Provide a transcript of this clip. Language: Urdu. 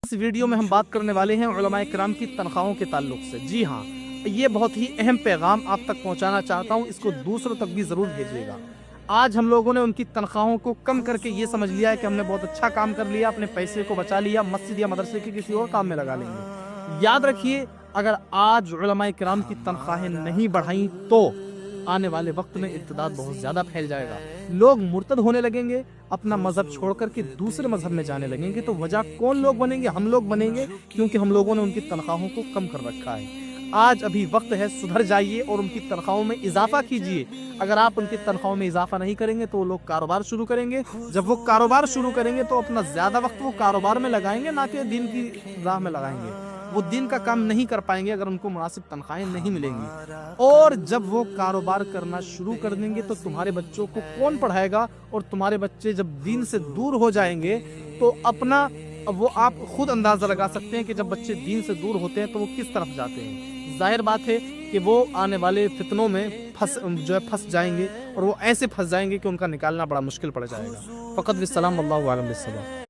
اس ویڈیو میں ہم بات کرنے والے ہیں علماء کرام کی تنخواہوں کے تعلق سے۔ جی ہاں، یہ بہت ہی اہم پیغام آپ تک پہنچانا چاہتا ہوں، اس کو دوسروں تک بھی ضرور بھیجیے گا۔ آج ہم لوگوں نے ان کی تنخواہوں کو کم کر کے یہ سمجھ لیا ہے کہ ہم نے بہت اچھا کام کر لیا، اپنے پیسے کو بچا لیا، مسجد یا مدرسے کے کسی اور کام میں لگا لیں گے۔ یاد رکھیے، اگر آج علماء کرام کی تنخواہیں نہیں بڑھائیں تو آنے والے وقت میں ارتداد بہت زیادہ پھیل جائے گا، لوگ مرتد ہونے لگیں گے، اپنا مذہب چھوڑ کر کے دوسرے مذہب میں جانے لگیں گے۔ تو وجہ کون لوگ بنیں گے؟ ہم لوگ بنیں گے، کیونکہ ہم لوگوں نے ان کی تنخواہوں کو کم کر رکھا ہے۔ آج ابھی وقت ہے، سدھر جائیے اور ان کی تنخواہوں میں اضافہ کیجیے۔ اگر آپ ان کی تنخواہوں میں اضافہ نہیں کریں گے تو وہ لوگ کاروبار شروع کریں گے، جب وہ کاروبار شروع کریں گے تو اپنا زیادہ وقت وہ کاروبار میں لگائیں گے، نہ کہ دین کی راہ میں لگائیں گے۔ وہ دین کا کام نہیں کر پائیں گے اگر ان کو مناسب تنخواہیں نہیں ملیں گی، اور جب وہ کاروبار کرنا شروع کر دیں گے تو تمہارے بچوں کو کون پڑھائے گا؟ اور تمہارے بچے جب دین سے دور ہو جائیں گے تو اپنا وہ آپ خود اندازہ لگا سکتے ہیں کہ جب بچے دین سے دور ہوتے ہیں تو وہ کس طرف جاتے ہیں۔ ظاہر بات ہے کہ وہ آنے والے فتنوں میں پھنس جائیں گے، اور وہ ایسے پھنس جائیں گے کہ ان کا نکالنا بڑا مشکل پڑ جائے گا۔ فقط والسلام، اللہ عالم بالصواب۔